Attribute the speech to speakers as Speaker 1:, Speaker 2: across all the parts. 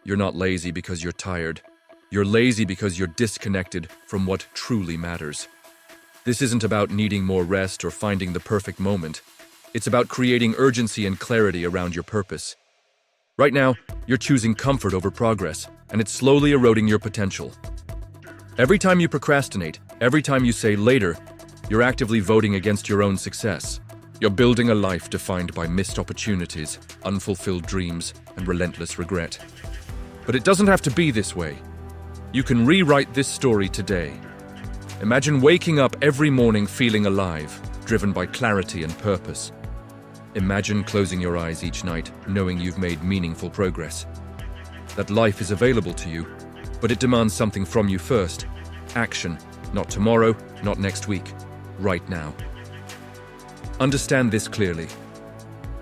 Speaker 1: You're not lazy because you're tired. You're lazy because you're disconnected from what truly matters. This isn't about needing more rest or finding the perfect moment. It's about creating urgency and clarity around your purpose. Right now, you're choosing comfort over progress, and it's slowly eroding your potential. Every time you procrastinate, every time you say later, you're actively voting against your own success. You're building a life defined by missed opportunities, unfulfilled dreams, and relentless regret. But it doesn't have to be this way. You can rewrite this story today. Imagine waking up every morning feeling alive, driven by clarity and purpose. Imagine closing your eyes each night, knowing you've made meaningful progress. That life is available to you, but it demands something from you first. Action, not tomorrow, not next week, right now. Understand this clearly.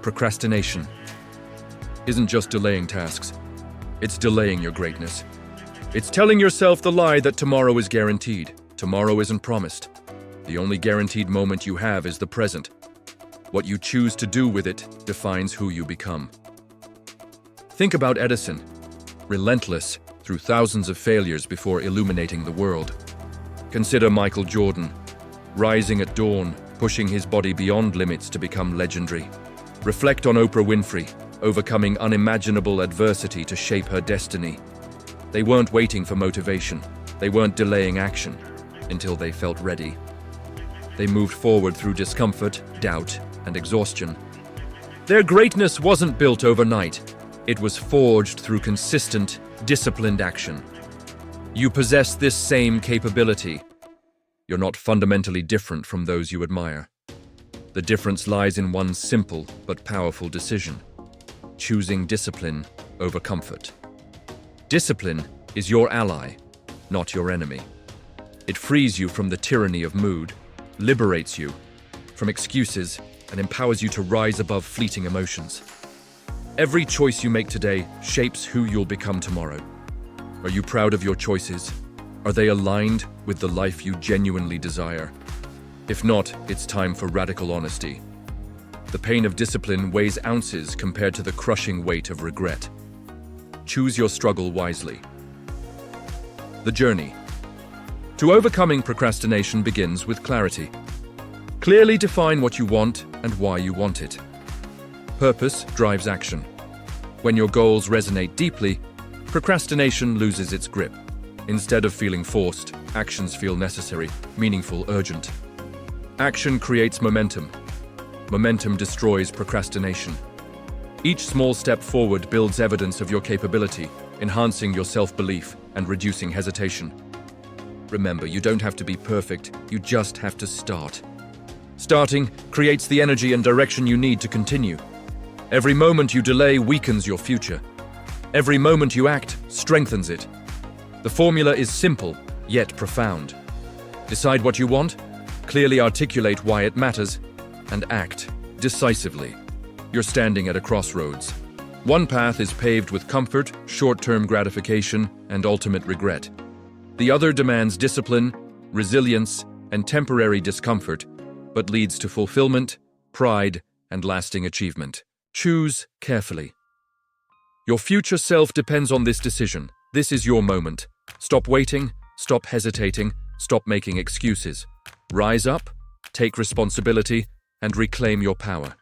Speaker 1: Procrastination isn't just delaying tasks. It's delaying your greatness. It's telling yourself the lie that tomorrow is guaranteed. Tomorrow isn't promised. The only guaranteed moment you have is the present. What you choose to do with it defines who you become. Think about Edison, relentless through thousands of failures before illuminating the world. Consider Michael Jordan, rising at dawn, pushing his body beyond limits to become legendary. Reflect on Oprah Winfrey, overcoming unimaginable adversity to shape her destiny. They weren't waiting for motivation. They weren't delaying action until they felt ready. They moved forward through discomfort, doubt, and exhaustion. Their greatness wasn't built overnight. It was forged through consistent, disciplined action. You possess this same capability. You're not fundamentally different from those you admire. The difference lies in one simple but powerful decision: choosing discipline over comfort. Discipline is your ally, not your enemy. It frees you from the tyranny of mood, liberates you from excuses, and empowers you to rise above fleeting emotions. Every choice you make today shapes who you'll become tomorrow. Are you proud of your choices? Are they aligned with the life you genuinely desire? If not, it's time for radical honesty. The pain of discipline weighs ounces compared to the crushing weight of regret. Choose your struggle wisely. The journey to overcoming procrastination begins with clarity. Clearly define what you want and why you want it. Purpose drives action. When your goals resonate deeply, procrastination loses its grip. Instead of feeling forced, actions feel necessary, meaningful, urgent. Action creates momentum. Momentum destroys procrastination. Each small step forward builds evidence of your capability, enhancing your self-belief and reducing hesitation. Remember, you don't have to be perfect, you just have to start. Starting creates the energy and direction you need to continue. Every moment you delay weakens your future. Every moment you act strengthens it. The formula is simple, yet profound. Decide what you want, clearly articulate why it matters, and act decisively. You're standing at a crossroads. One path is paved with comfort, short-term gratification, and ultimate regret. The other demands discipline, resilience, and temporary discomfort, but leads to fulfillment, pride, and lasting achievement. Choose carefully. Your future self depends on this decision. This is your moment. Stop waiting, stop hesitating, stop making excuses. Rise up, take responsibility, and reclaim your power.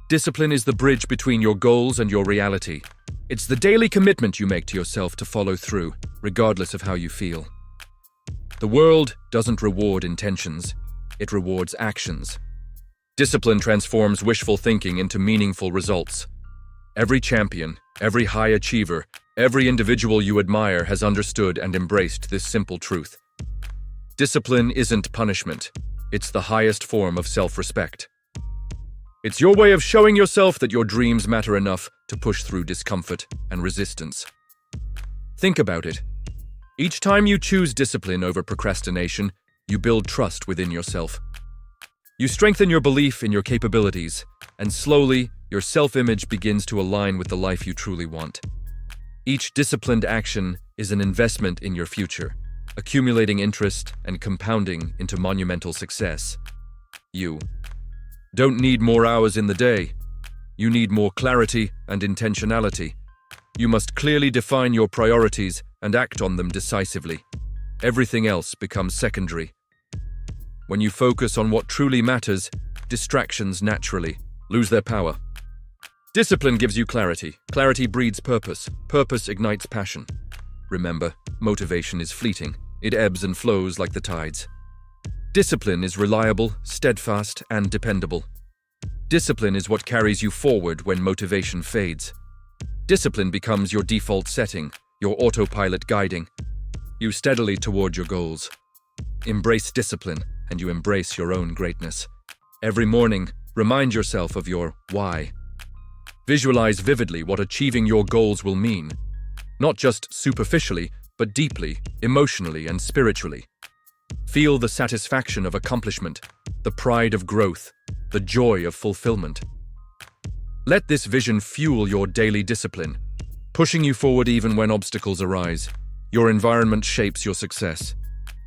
Speaker 1: Discipline is the bridge between your goals and your reality. It's the daily commitment you make to yourself to follow through, regardless of how you feel. The world doesn't reward intentions. It rewards actions. Discipline transforms wishful thinking into meaningful results. Every champion, every high achiever, every individual you admire has understood and embraced this simple truth. Discipline isn't punishment. It's the highest form of self-respect. It's your way of showing yourself that your dreams matter enough to push through discomfort and resistance. Think about it. Each time you choose discipline over procrastination, you build trust within yourself. You strengthen your belief in your capabilities, and slowly, your self-image begins to align with the life you truly want. Each disciplined action is an investment in your future, accumulating interest and compounding into monumental success. You don't need more hours in the day. You need more clarity and intentionality. You must clearly define your priorities and act on them decisively. Everything else becomes secondary. When you focus on what truly matters, distractions naturally lose their power. Discipline gives you clarity. Clarity breeds purpose. Purpose ignites passion. Remember, motivation is fleeting. It ebbs and flows like the tides. Discipline is reliable, steadfast, and dependable. Discipline is what carries you forward when motivation fades. Discipline becomes your default setting, your autopilot guiding you steadily toward your goals. Embrace discipline, and you embrace your own greatness. Every morning, remind yourself of your why. Visualize vividly what achieving your goals will mean, not just superficially, but deeply, emotionally, and spiritually. Feel the satisfaction of accomplishment, the pride of growth, the joy of fulfillment. Let this vision fuel your daily discipline, pushing you forward even when obstacles arise. Your environment shapes your success.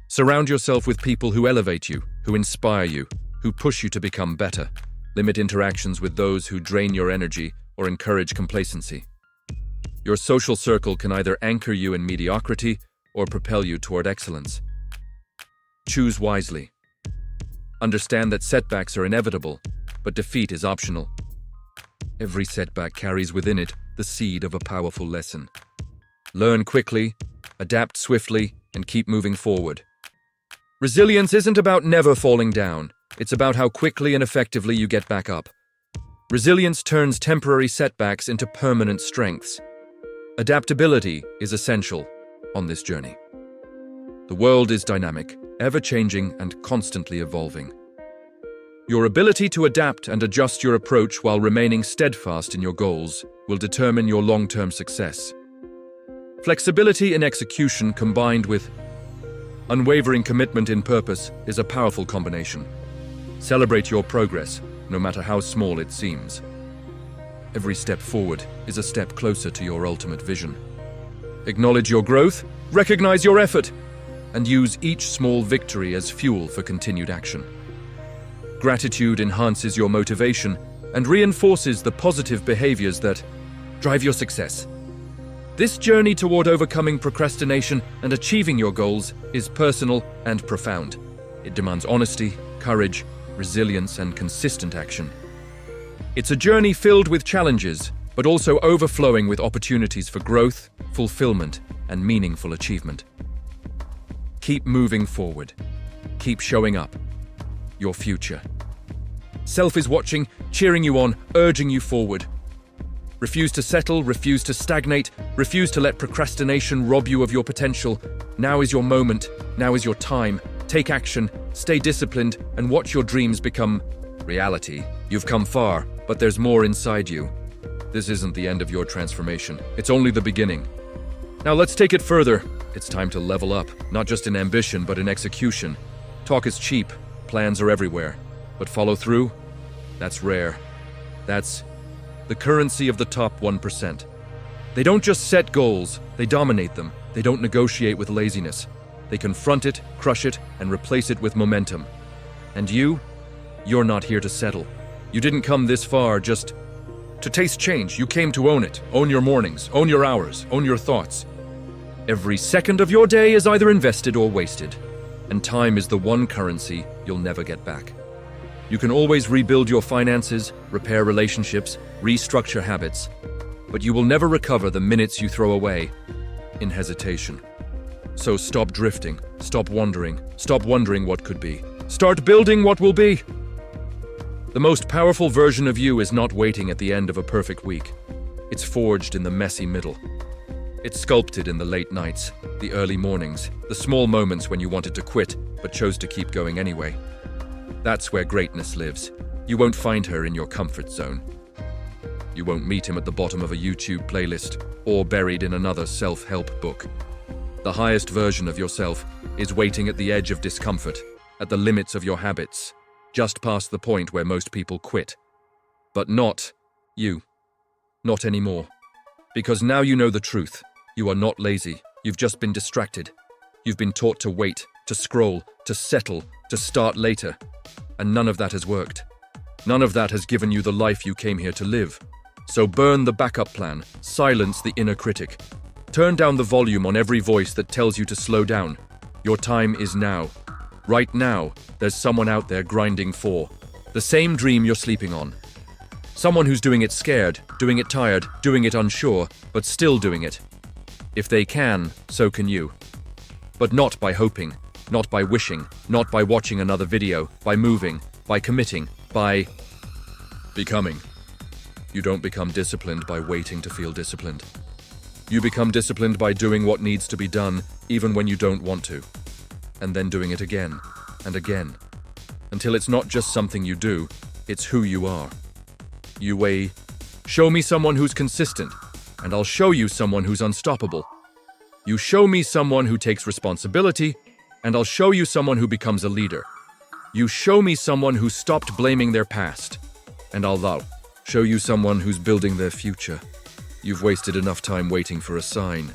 Speaker 1: Surround yourself with people who elevate you, who inspire you, who push you to become better. Limit interactions with those who drain your energy or encourage complacency. Your social circle can either anchor you in mediocrity or propel you toward excellence. Choose wisely. Understand that setbacks are inevitable, but defeat is optional. Every setback carries within it the seed of a powerful lesson. Learn quickly, adapt swiftly, and keep moving forward. Resilience isn't about never falling down. It's about how quickly and effectively you get back up. Resilience turns temporary setbacks into permanent strengths. Adaptability is essential on this journey. The world is dynamic, ever-changing, and constantly evolving. Your ability to adapt and adjust your approach while remaining steadfast in your goals will determine your long-term success. Flexibility in execution combined with unwavering commitment in purpose is a powerful combination. Celebrate your progress, no matter how small it seems. Every step forward is a step closer to your ultimate vision. Acknowledge your growth, recognize your effort, and use each small victory as fuel for continued action. Gratitude enhances your motivation and reinforces the positive behaviors that drive your success. This journey toward overcoming procrastination and achieving your goals is personal and profound. It demands honesty, courage, resilience, and consistent action. It's a journey filled with challenges, but also overflowing with opportunities for growth, fulfillment, and meaningful achievement. Keep moving forward. Keep showing up. Your future. Self is watching, cheering you on, urging you forward. Refuse to settle, refuse to stagnate, refuse to let procrastination rob you of your potential. Now is your moment, now is your time. Take action, stay disciplined, and watch your dreams become reality. You've come far, but there's more inside you. This isn't the end of your transformation. It's only the beginning. Now let's take it further. It's time to level up, not just in ambition, but in execution. Talk is cheap, plans are everywhere. But follow through? That's rare. That's the currency of the top 1%. They don't just set goals, they dominate them. They don't negotiate with laziness. They confront it, crush it, and replace it with momentum. And you're not here to settle. You didn't come this far just to taste change. You came to own it. Own your mornings, own your hours, own your thoughts. Every second of your day is either invested or wasted. And time is the one currency you'll never get back. You can always rebuild your finances, repair relationships, restructure habits, but you will never recover the minutes you throw away in hesitation. So stop drifting, stop wondering what could be. Start building what will be. The most powerful version of you is not waiting at the end of a perfect week. It's forged in the messy middle. It's sculpted in the late nights, the early mornings, the small moments when you wanted to quit but chose to keep going anyway. That's where greatness lives. You won't find her in your comfort zone. You won't meet him at the bottom of a YouTube playlist or buried in another self-help book. The highest version of yourself is waiting at the edge of discomfort, at the limits of your habits, just past the point where most people quit. But not you. Not anymore. Because now you know the truth. You are not lazy. You've just been distracted. You've been taught to wait, to scroll, to settle, to start later. And none of that has worked. None of that has given you the life you came here to live. So burn the backup plan, silence the inner critic. Turn down the volume on every voice that tells you to slow down. Your time is now. Right now, there's someone out there grinding for the same dream you're sleeping on. Someone who's doing it scared, doing it tired, doing it unsure, but still doing it. If they can, so can you. But not by hoping, not by wishing, not by watching another video, by moving, by committing, by becoming. You don't become disciplined by waiting to feel disciplined. You become disciplined by doing what needs to be done, even when you don't want to. And then doing it again, and again. Until it's not just something you do, it's who you are. Show me someone who's consistent, and I'll show you someone who's unstoppable. You show me someone who takes responsibility, and I'll show you someone who becomes a leader. You show me someone who stopped blaming their past, and I'll show you someone who's building their future. You've wasted enough time waiting for a sign.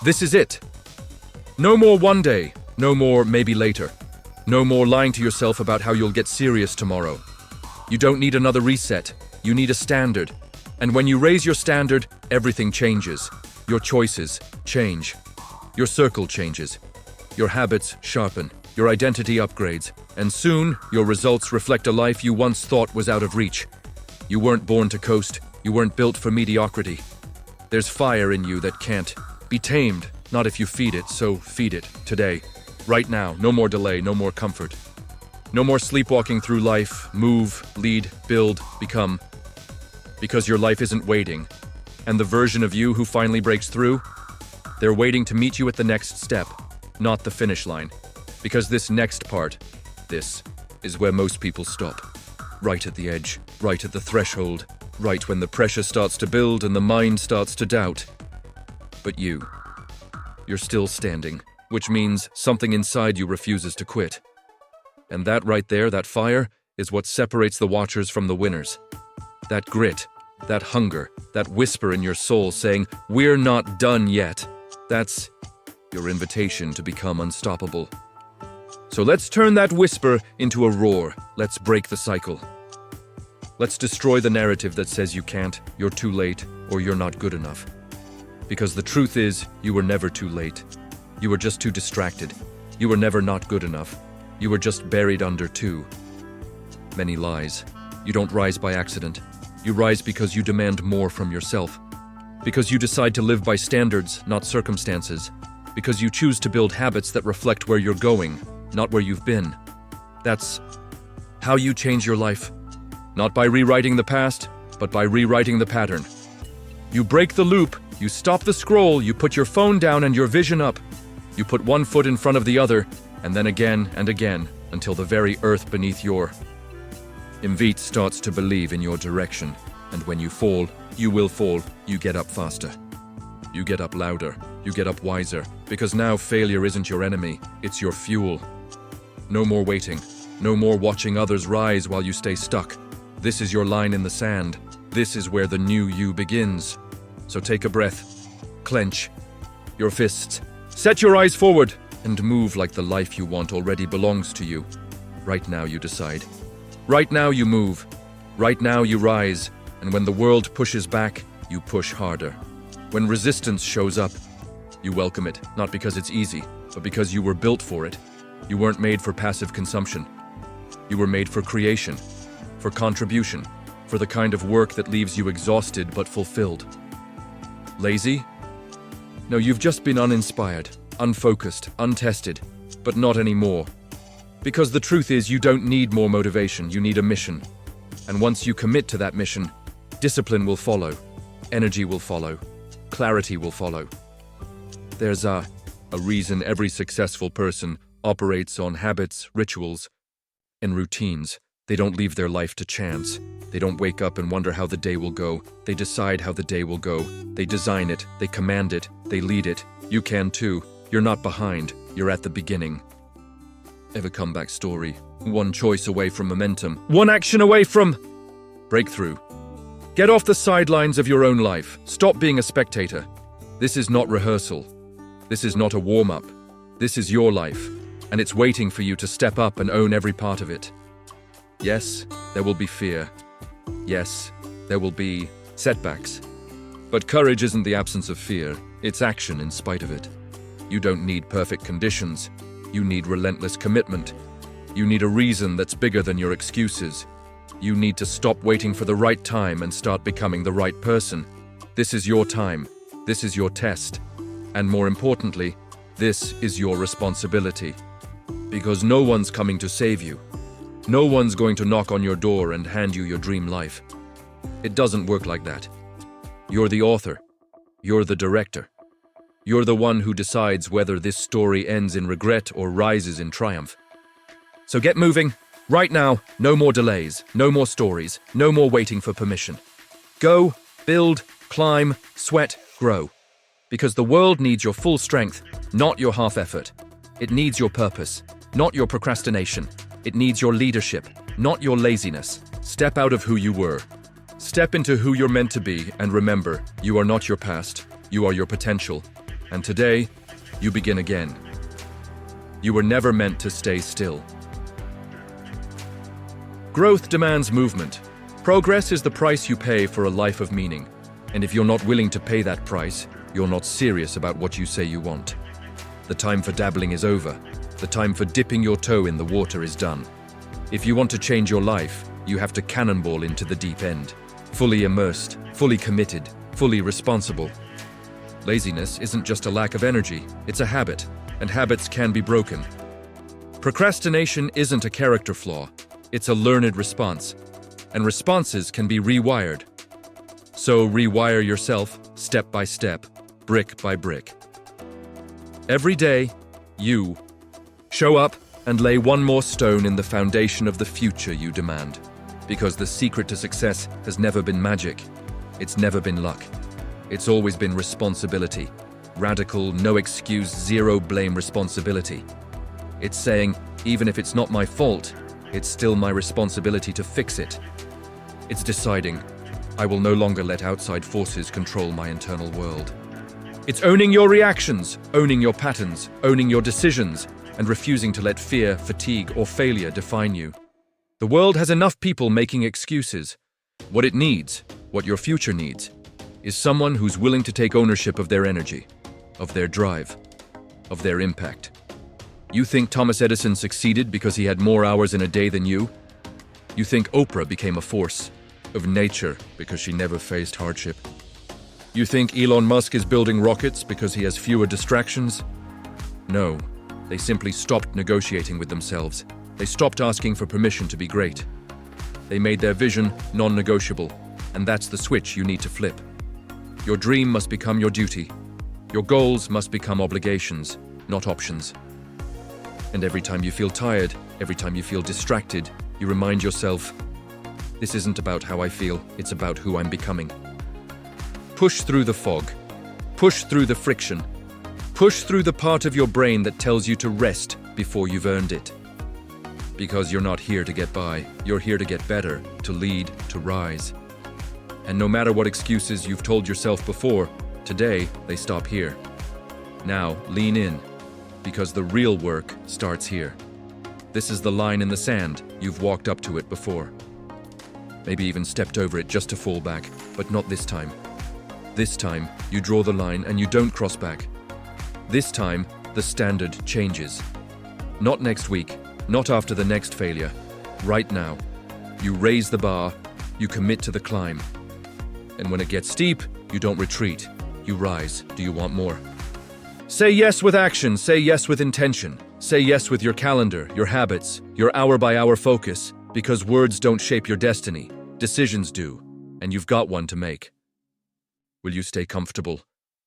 Speaker 1: This is it. No more one day, no more maybe later. No more lying to yourself about how you'll get serious tomorrow. You don't need another reset. You need a standard. And when you raise your standard, everything changes. Your choices change. Your circle changes. Your habits sharpen. Your identity upgrades. And soon, your results reflect a life you once thought was out of reach. You weren't born to coast. You weren't built for mediocrity. There's fire in you that can't be tamed, not if you feed it, so feed it today. Right now, no more delay, no more comfort. No more sleepwalking through life, move, lead, build, become. Because your life isn't waiting. And the version of you who finally breaks through, they're waiting to meet you at the next step, not the finish line. Because this next part, this is where most people stop. Right at the edge, right at the threshold, right when the pressure starts to build and the mind starts to doubt. But you're still standing, which means something inside you refuses to quit. And that right there, that fire, is what separates the watchers from the winners. That grit, that hunger, that whisper in your soul saying, "We're not done yet." That's your invitation to become unstoppable. So let's turn that whisper into a roar. Let's break the cycle. Let's destroy the narrative that says you can't, you're too late, or you're not good enough. Because the truth is, you were never too late. You were just too distracted. You were never not good enough. You were just buried under too many lies. You don't rise by accident. You rise because you demand more from yourself. Because you decide to live by standards, not circumstances. Because you choose to build habits that reflect where you're going, not where you've been. That's how you change your life. Not by rewriting the past, but by rewriting the pattern. You break the loop, you stop the scroll, you put your phone down and your vision up. You put one foot in front of the other, and then again and again, until the very earth beneath your feet starts to believe in your direction. And when you fall, you will fall, you get up faster. You get up louder, you get up wiser, because now failure isn't your enemy, it's your fuel. No more waiting, no more watching others rise while you stay stuck. This is your line in the sand. This is where the new you begins. So take a breath, clench your fists, set your eyes forward, and move like the life you want already belongs to you. Right now you decide. Right now you move. Right now you rise. And when the world pushes back, you push harder. When resistance shows up, you welcome it, not because it's easy, but because you were built for it. You weren't made for passive consumption. You were made for creation, for contribution, for the kind of work that leaves you exhausted but fulfilled. Lazy? No, you've just been uninspired, unfocused, untested, but not anymore. Because the truth is, you don't need more motivation, you need a mission. And once you commit to that mission, discipline will follow, energy will follow, clarity will follow. There's a reason every successful person operates on habits, rituals, and routines. They don't leave their life to chance. They don't wake up and wonder how the day will go. They decide how the day will go. They design it, they command it, they lead it. You can too. You're not behind, you're at the beginning. Ever comeback story. One choice away from momentum. One action away from breakthrough. Get off the sidelines of your own life. Stop being a spectator. This is not rehearsal. This is not a warm-up. This is your life, and it's waiting for you to step up and own every part of it. Yes, there will be fear. Yes, there will be setbacks. But courage isn't the absence of fear, it's action in spite of it. You don't need perfect conditions. You need relentless commitment. You need a reason that's bigger than your excuses. You need to stop waiting for the right time and start becoming the right person. This is your time. This is your test. And more importantly, this is your responsibility. Because no one's coming to save you. No one's going to knock on your door and hand you your dream life. It doesn't work like that. You're the author. You're the director. You're the one who decides whether this story ends in regret or rises in triumph. So get moving. Right now, no more delays, no more stories, no more waiting for permission. Go, build, climb, sweat, grow. Because the world needs your full strength, not your half effort. It needs your purpose, not your procrastination. It needs your leadership, not your laziness. Step out of who you were. Step into who you're meant to be, and remember, you are not your past, you are your potential. And today, you begin again. You were never meant to stay still. Growth demands movement. Progress is the price you pay for a life of meaning. And if you're not willing to pay that price, you're not serious about what you say you want. The time for dabbling is over. The time for dipping your toe in the water is done. If you want to change your life, you have to cannonball into the deep end. Fully immersed, fully committed, fully responsible. Laziness isn't just a lack of energy, it's a habit, and habits can be broken. Procrastination isn't a character flaw, it's a learned response, and responses can be rewired. So rewire yourself step by step, brick by brick. Every day, you show up and lay one more stone in the foundation of the future you demand. Because the secret to success has never been magic. It's never been luck. It's always been responsibility. Radical, no excuse, zero blame responsibility. It's saying, even if it's not my fault, it's still my responsibility to fix it. It's deciding, I will no longer let outside forces control my internal world. It's owning your reactions, owning your patterns, owning your decisions, and refusing to let fear, fatigue, or failure define you. The world has enough people making excuses. What it needs, what your future needs, is someone who's willing to take ownership of their energy, of their drive, of their impact. You think Thomas Edison succeeded because he had more hours in a day than you? You think Oprah became a force of nature because she never faced hardship? You think Elon Musk is building rockets because he has fewer distractions? No, they simply stopped negotiating with themselves. They stopped asking for permission to be great. They made their vision non-negotiable, and that's the switch you need to flip. Your dream must become your duty. Your goals must become obligations, not options. And every time you feel tired, every time you feel distracted, you remind yourself, this isn't about how I feel, it's about who I'm becoming. Push through the fog. Push through the friction. Push through the part of your brain that tells you to rest before you've earned it. Because you're not here to get by, you're here to get better, to lead, to rise. And no matter what excuses you've told yourself before, today they stop here. Now, lean in, because the real work starts here. This is the line in the sand, you've walked up to it before. Maybe even stepped over it just to fall back, but not this time. This time, you draw the line and you don't cross back. This time, the standard changes. Not next week, not after the next failure. Right now. You raise the bar, you commit to the climb. And when it gets steep, you don't retreat. You rise. Do you want more? Say yes with action. Say yes with intention. Say yes with your calendar, your habits, your hour-by-hour focus. Because words don't shape your destiny. Decisions do. And you've got one to make. Will you stay comfortable?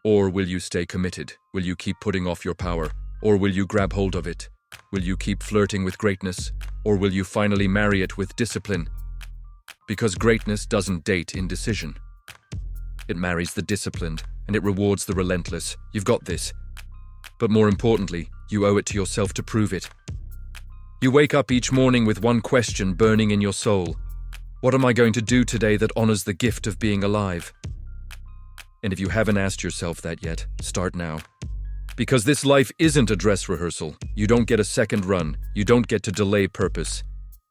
Speaker 1: Or will you stay committed? Will you keep putting off your power? Or will you grab hold of it? Will you keep flirting with greatness? Or will you finally marry it with discipline? Because greatness doesn't date indecision. It marries the disciplined, and it rewards the relentless. You've got this. But more importantly, you owe it to yourself to prove it. You wake up each morning with one question burning in your soul. What am I going to do today that honors the gift of being alive? And if you haven't asked yourself that yet, start now. Because this life isn't a dress rehearsal. You don't get a second run. You don't get to delay purpose.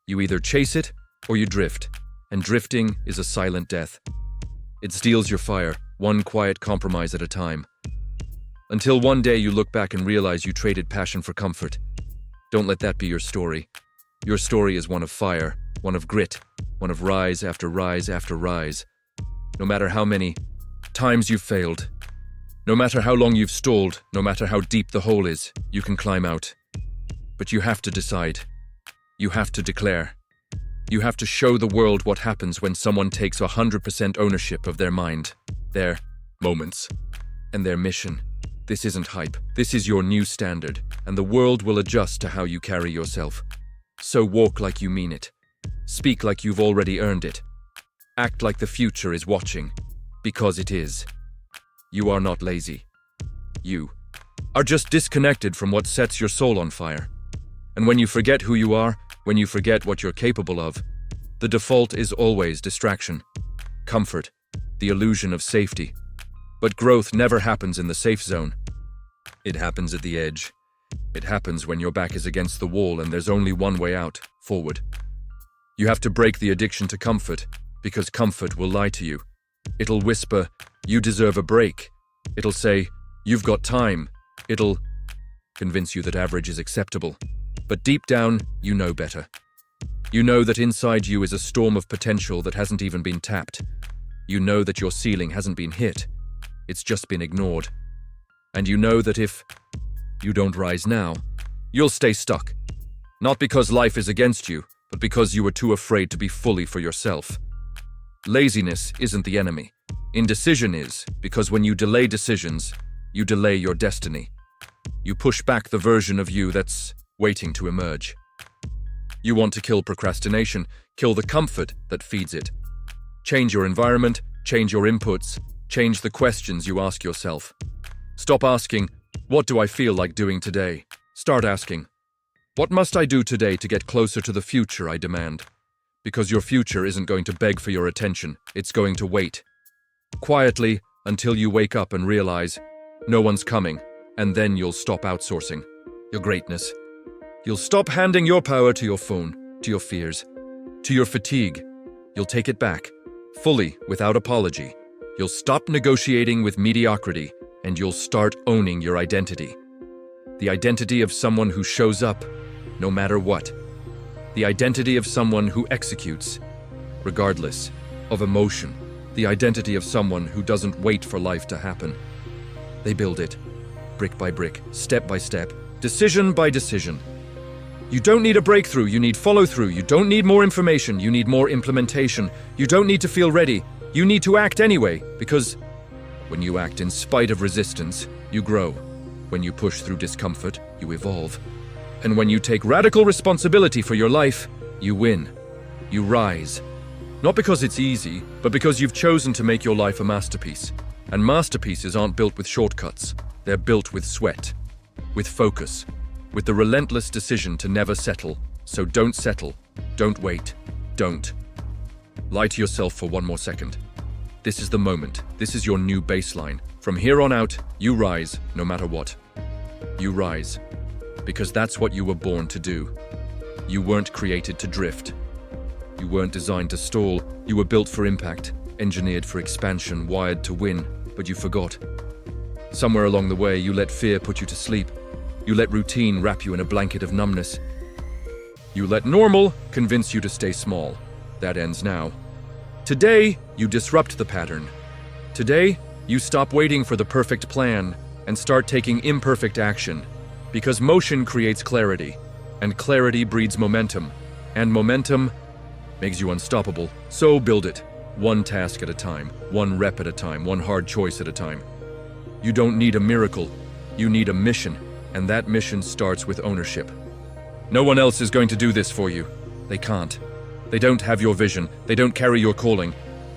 Speaker 1: You either chase it or you drift. And drifting is a silent death. It steals your fire, one quiet compromise at a time. Until one day you look back and realize you traded passion for comfort. Don't let that be your story. Your story is one of fire, one of grit, one of rise after rise after rise. No matter how many times you've failed, no matter how long you've stalled, no matter how deep the hole is, you can climb out. But you have to decide. You have to declare. You have to show the world what happens when someone takes 100% ownership of their mind, their moments, and their mission. This isn't hype. This is your new standard, and the world will adjust to how you carry yourself. So walk like you mean it. Speak like you've already earned it. Act like the future is watching, because it is. You are not lazy. You are just disconnected from what sets your soul on fire. And when you forget who you are, when you forget what you're capable of, the default is always distraction, comfort, the illusion of safety. But growth never happens in the safe zone. It happens at the edge. It happens when your back is against the wall and there's only one way out, forward. You have to break the addiction to comfort, because comfort will lie to you. It'll whisper, "You deserve a break." It'll say, "You've got time." It'll convince you that average is acceptable. But deep down, you know better. You know that inside you is a storm of potential that hasn't even been tapped. You know that your ceiling hasn't been hit. It's just been ignored. And you know that if you don't rise now, you'll stay stuck. Not because life is against you, but because you were too afraid to be fully for yourself. Laziness isn't the enemy. Indecision is, because when you delay decisions, you delay your destiny. You push back the version of you that's waiting to emerge. You want to kill procrastination, kill the comfort that feeds it. Change your environment, change your inputs, change the questions you ask yourself. Stop asking, "What do I feel like doing today?" Start asking, "What must I do today to get closer to the future I demand?" Because your future isn't going to beg for your attention, it's going to wait. Quietly, until you wake up and realize, no one's coming, and then you'll stop outsourcing your greatness. You'll stop handing your power to your phone, to your fears, to your fatigue. You'll take it back, fully, without apology. You'll stop negotiating with mediocrity, and you'll start owning your identity. The identity of someone who shows up, no matter what. The identity of someone who executes, regardless of emotion. The identity of someone who doesn't wait for life to happen. They build it, brick by brick, step by step, decision by decision. You don't need a breakthrough, you need follow-through. You don't need more information, you need more implementation. You don't need to feel ready, you need to act anyway, because when you act in spite of resistance, you grow. When you push through discomfort, you evolve. And when you take radical responsibility for your life, you win. You rise. Not because it's easy, but because you've chosen to make your life a masterpiece. And masterpieces aren't built with shortcuts. They're built with sweat, with focus, with the relentless decision to never settle. So don't settle. Don't wait. Don't lie to yourself for one more second. This is the moment. This is your new baseline. From here on out, you rise no matter what. You rise. Because that's what you were born to do. You weren't created to drift. You weren't designed to stall. You were built for impact, engineered for expansion, wired to win, but you forgot. Somewhere along the way, you let fear put you to sleep. You let routine wrap you in a blanket of numbness. You let normal convince you to stay small. That ends now. Today, you disrupt the pattern. Today, you stop waiting for the perfect plan and start taking imperfect action. Because motion creates clarity, and clarity breeds momentum, and momentum makes you unstoppable. So build it, one task at a time, one rep at a time, one hard choice at a time. You don't need a miracle, you need a mission, and that mission starts with ownership. No one else is going to do this for you. They can't. They don't have your vision, they don't carry your calling,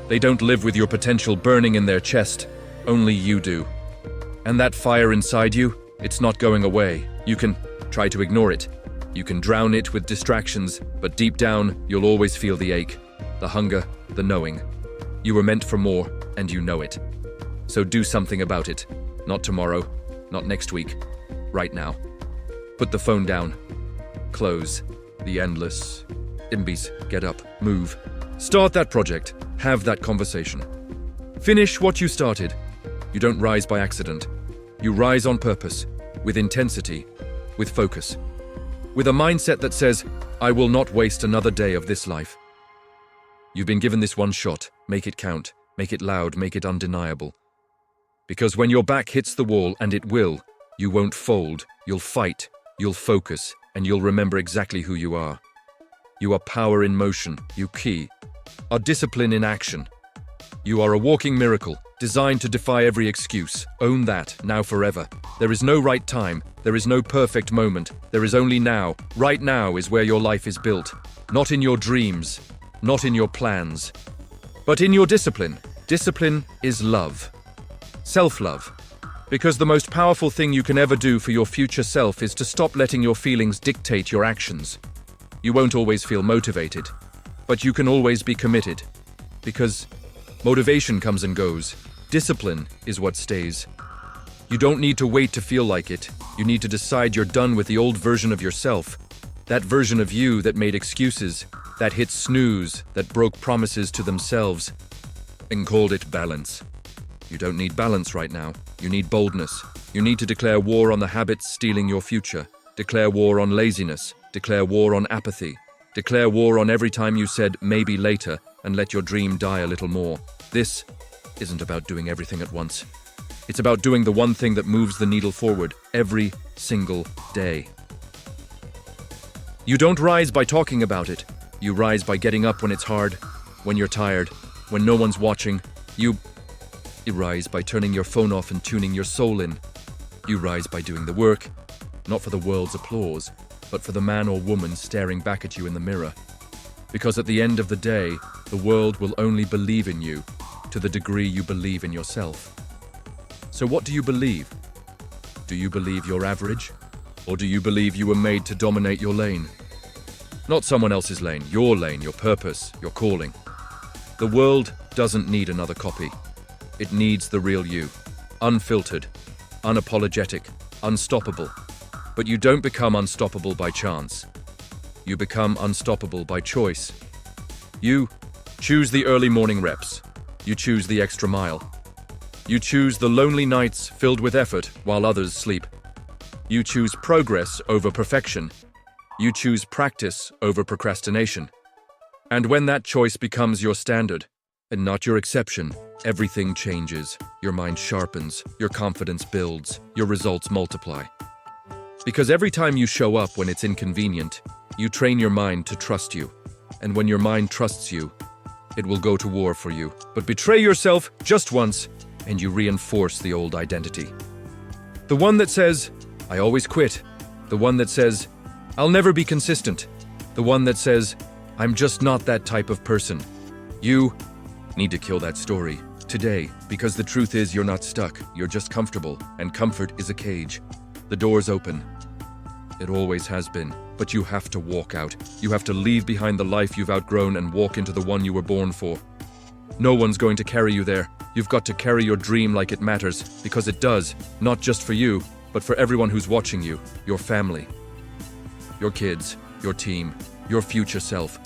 Speaker 1: they don't live with your potential burning in their chest. Only you do. And that fire inside you, it's not going away. You can try to ignore it. You can drown it with distractions, but deep down, you'll always feel the ache, the hunger, the knowing. You were meant for more, and you know it. So do something about it. Not tomorrow, not next week, right now. Put the phone down. Close the endless imbies. Get up, move. Start that project. Have that conversation. Finish what you started. You don't rise by accident. You rise on purpose, with intensity, with focus, with a mindset that says, I will not waste another day of this life. You've been given this one shot. Make it count, make it loud, make it undeniable. Because when your back hits the wall, and it will, you won't fold, you'll fight, you'll focus, and you'll remember exactly who you are. You are power in motion, you are discipline in action. You are a walking miracle, designed to defy every excuse. Own that, now forever. There is no right time, there is no perfect moment, there is only now. Right now is where your life is built. Not in your dreams, not in your plans, but in your discipline. Discipline is love. Self-love. Because the most powerful thing you can ever do for your future self is to stop letting your feelings dictate your actions. You won't always feel motivated, but you can always be committed. Because motivation comes and goes. Discipline is what stays. You don't need to wait to feel like it. You need to decide you're done with the old version of yourself. That version of you that made excuses, that hit snooze, that broke promises to themselves, and called it balance. You don't need balance right now. You need boldness. You need to declare war on the habits stealing your future. Declare war on laziness. Declare war on apathy. Declare war on every time you said maybe later and let your dream die a little more. This isn't about doing everything at once. It's about doing the one thing that moves the needle forward every single day. You don't rise by talking about it. You rise by getting up when it's hard, when you're tired, when no one's watching. You rise by turning your phone off and tuning your soul in. You rise by doing the work, not for the world's applause, but for the man or woman staring back at you in the mirror. Because at the end of the day, the world will only believe in you to the degree you believe in yourself. So what do you believe? Do you believe you're average? Or do you believe you were made to dominate your lane? Not someone else's lane, your purpose, your calling. The world doesn't need another copy. It needs the real you. Unfiltered, unapologetic, unstoppable. But you don't become unstoppable by chance. You become unstoppable by choice. You choose the early morning reps. You choose the extra mile. You choose the lonely nights filled with effort while others sleep. You choose progress over perfection. You choose practice over procrastination. And when that choice becomes your standard, and not your exception, everything changes. Your mind sharpens, your confidence builds, your results multiply. Because every time you show up when it's inconvenient, you train your mind to trust you. And when your mind trusts you, it will go to war for you. But betray yourself just once, and you reinforce the old identity. The one that says, I always quit. The one that says, I'll never be consistent. The one that says, I'm just not that type of person. You need to kill that story today, because the truth is you're not stuck. You're just comfortable, and comfort is a cage. The door's open. It always has been, but you have to walk out. You have to leave behind the life you've outgrown and walk into the one you were born for. No one's going to carry you there. You've got to carry your dream like it matters, because it does, not just for you, but for everyone who's watching you, your family, your kids, your team, your future self.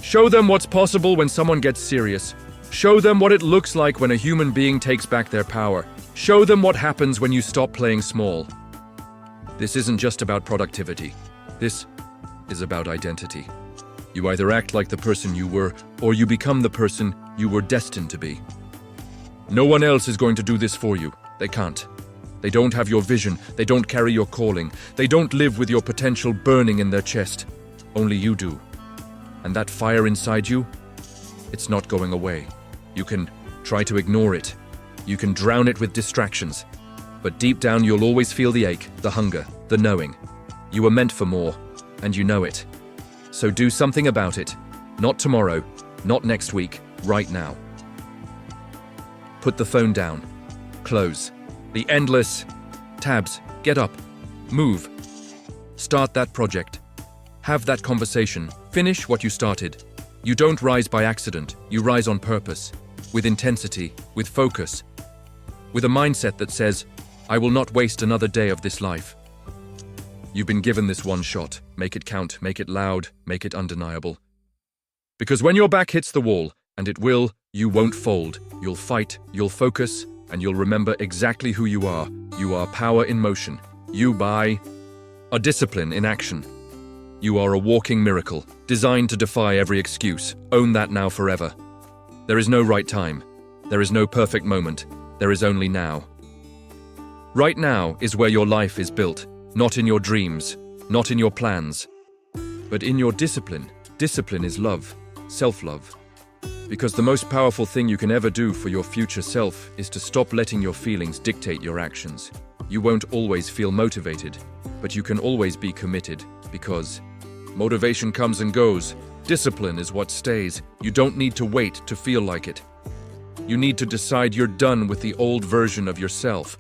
Speaker 1: Show them what's possible when someone gets serious. Show them what it looks like when a human being takes back their power. Show them what happens when you stop playing small. This isn't just about productivity. This is about identity. You either act like the person you were, or you become the person you were destined to be. No one else is going to do this for you. They can't. They don't have your vision. They don't carry your calling. They don't live with your potential burning in their chest. Only you do. And that fire inside you, it's not going away. You can try to ignore it. You can drown it with distractions. But deep down, you'll always feel the ache, the hunger, the knowing. You were meant for more, and you know it. So do something about it. Not tomorrow, not next week, right now. Put the phone down. Close. The endless tabs. Get up. Move. Start that project. Have that conversation. Finish what you started. You don't rise by accident. You rise on purpose, with intensity, with focus, with a mindset that says, I will not waste another day of this life. You've been given this one shot. Make it count, make it loud, make it undeniable. Because when your back hits the wall, And you won't fold. You'll fight, you'll focus, and you'll remember exactly who you are. You are power in motion. You are discipline in action. You are a walking miracle, designed to defy every excuse. Own that now forever. There is no right time. There is no perfect moment. There is only now. Right now is where your life is built, not in your dreams, not in your plans, but in your discipline. Discipline is love, self-love. Because the most powerful thing you can ever do for your future self is to stop letting your feelings dictate your actions. You won't always feel motivated, but you can always be committed, because motivation comes and goes. Discipline is what stays. You don't need to wait to feel like it. You need to decide you're done with the old version of yourself,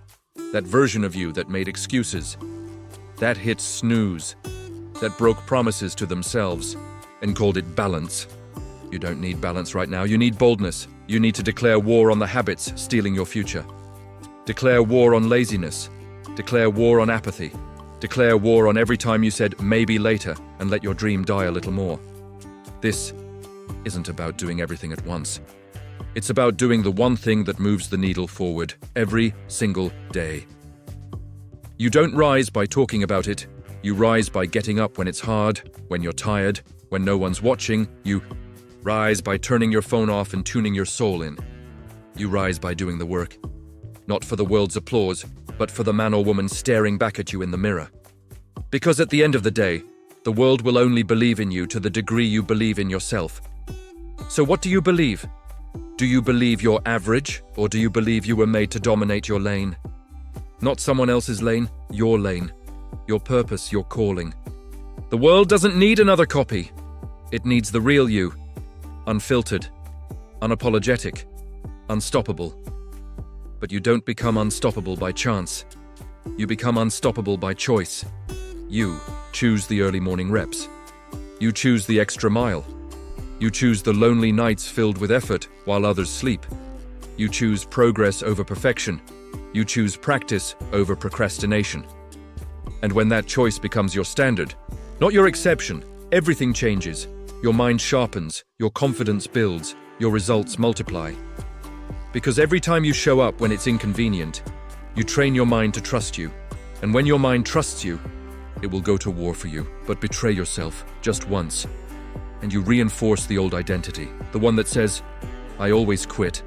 Speaker 1: that version of you that made excuses, that hit snooze, that broke promises to themselves and called it balance. You don't need balance right now. You need boldness. You need to declare war on the habits stealing your future. Declare war on laziness. Declare war on apathy. Declare war on every time you said maybe later and let your dream die a little more. This isn't about doing everything at once. It's about doing the one thing that moves the needle forward every single day. You don't rise by talking about it. You rise by getting up when it's hard, when you're tired, when no one's watching. You rise by turning your phone off and tuning your soul in. You rise by doing the work, not for the world's applause, but for the man or woman staring back at you in the mirror. Because at the end of the day, the world will only believe in you to the degree you believe in yourself. So what do you believe? Do you believe you're average, or do you believe you were made to dominate your lane? Not someone else's lane, your lane. Your purpose, your calling. The world doesn't need another copy. It needs the real you. Unfiltered, unapologetic, unstoppable. But you don't become unstoppable by chance. You become unstoppable by choice. You choose the early morning reps. You choose the extra mile. You choose the lonely nights filled with effort while others sleep. You choose progress over perfection. You choose practice over procrastination. And when that choice becomes your standard, not your exception, everything changes. Your mind sharpens, your confidence builds, your results multiply. Because every time you show up when it's inconvenient, you train your mind to trust you. And when your mind trusts you, it will go to war for you, but betray yourself just once. And you reinforce the old identity, the one that says, I always quit.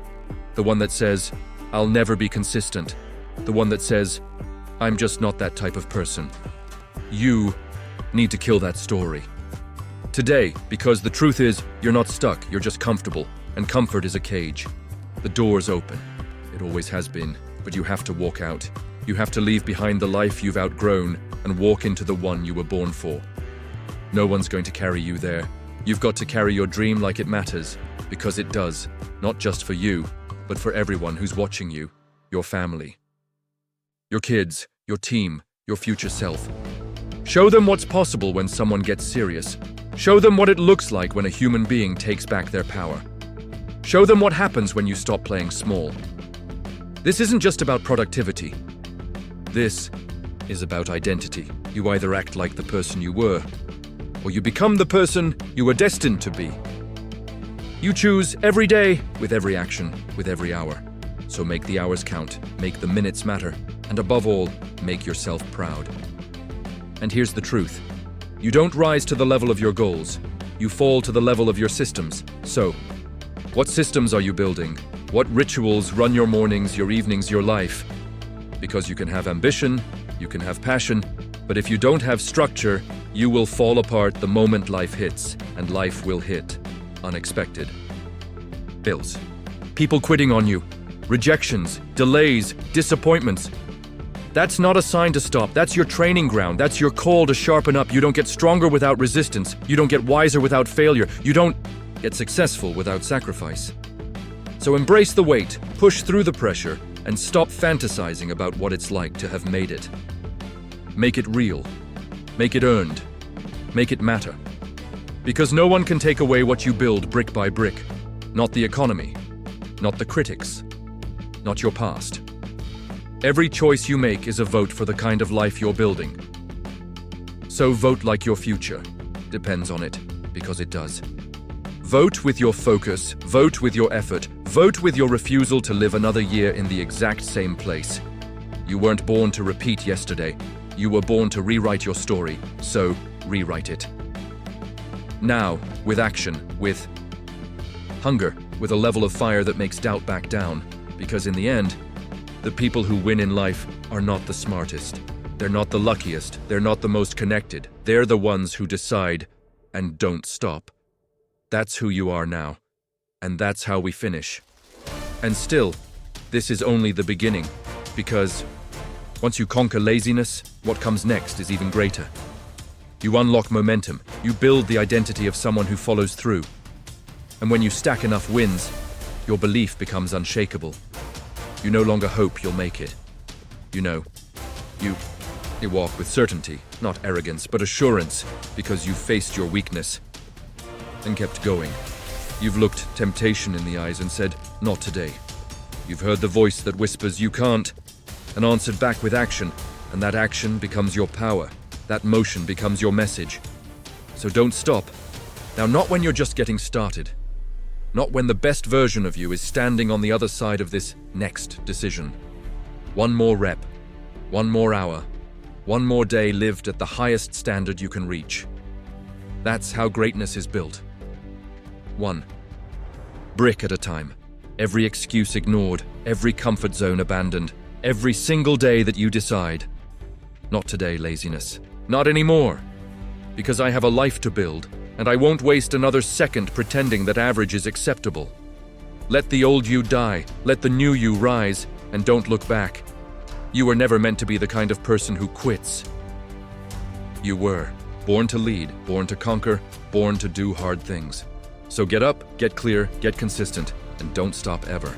Speaker 1: The one that says, I'll never be consistent. The one that says, I'm just not that type of person. You need to kill that story. Today, because the truth is, you're not stuck, you're just comfortable. And comfort is a cage. The door's open. It always has been, but you have to walk out. You have to leave behind the life you've outgrown and walk into the one you were born for. No one's going to carry you there. You've got to carry your dream like it matters, because it does, not just for you, but for everyone who's watching you, your family, your kids, your team, your future self. Show them what's possible when someone gets serious. Show them what it looks like when a human being takes back their power. Show them what happens when you stop playing small. This isn't just about productivity. This is about identity. You either act like the person you were, or you become the person you were destined to be. You choose every day, with every action, with every hour. So make the hours count, make the minutes matter, and above all, make yourself proud. And here's the truth. You don't rise to the level of your goals. You fall to the level of your systems. So, what systems are you building? What rituals run your mornings, your evenings, your life? Because you can have ambition, you can have passion, but if you don't have structure, you will fall apart the moment life hits, and life will hit. Unexpected. Bills. People quitting on you. Rejections, delays, disappointments. That's not a sign to stop. That's your training ground. That's your call to sharpen up. You don't get stronger without resistance. You don't get wiser without failure. You don't get successful without sacrifice. So embrace the weight, push through the pressure, and stop fantasizing about what it's like to have made it. Make it real. Make it earned. Make it matter. Because no one can take away what you build brick by brick. Not the economy. Not the critics. Not your past. Every choice you make is a vote for the kind of life you're building. So vote like your future depends on it, because it does. Vote with your focus, vote with your effort, vote with your refusal to live another year in the exact same place. You weren't born to repeat yesterday. You were born to rewrite your story, so rewrite it. Now, with action, with hunger, with a level of fire that makes doubt back down. Because in the end, the people who win in life are not the smartest. They're not the luckiest. They're not the most connected. They're the ones who decide and don't stop. That's who you are now. And that's how we finish. And still, this is only the beginning. Because once you conquer laziness, what comes next is even greater. You unlock momentum. You build the identity of someone who follows through. And when you stack enough wins, your belief becomes unshakable. You no longer hope you'll make it. You walk with certainty, not arrogance, but assurance, because you've faced your weakness and kept going. You've looked temptation in the eyes and said, "Not today." You've heard the voice that whispers, "You can't," and answered back with action, and that action becomes your power. That motion becomes your message. So don't stop. Now, not when you're just getting started. Not when the best version of you is standing on the other side of this next decision. One more rep, one more hour, one more day lived at the highest standard you can reach. That's how greatness is built. One brick at a time. Every excuse ignored, every comfort zone abandoned, every single day that you decide, "Not today, laziness. Not anymore. Because I have a life to build, and I won't waste another second pretending that average is acceptable." Let the old you die, let the new you rise, and don't look back. You were never meant to be the kind of person who quits. You were born to lead, born to conquer, born to do hard things. So get up, get clear, get consistent, and don't stop ever.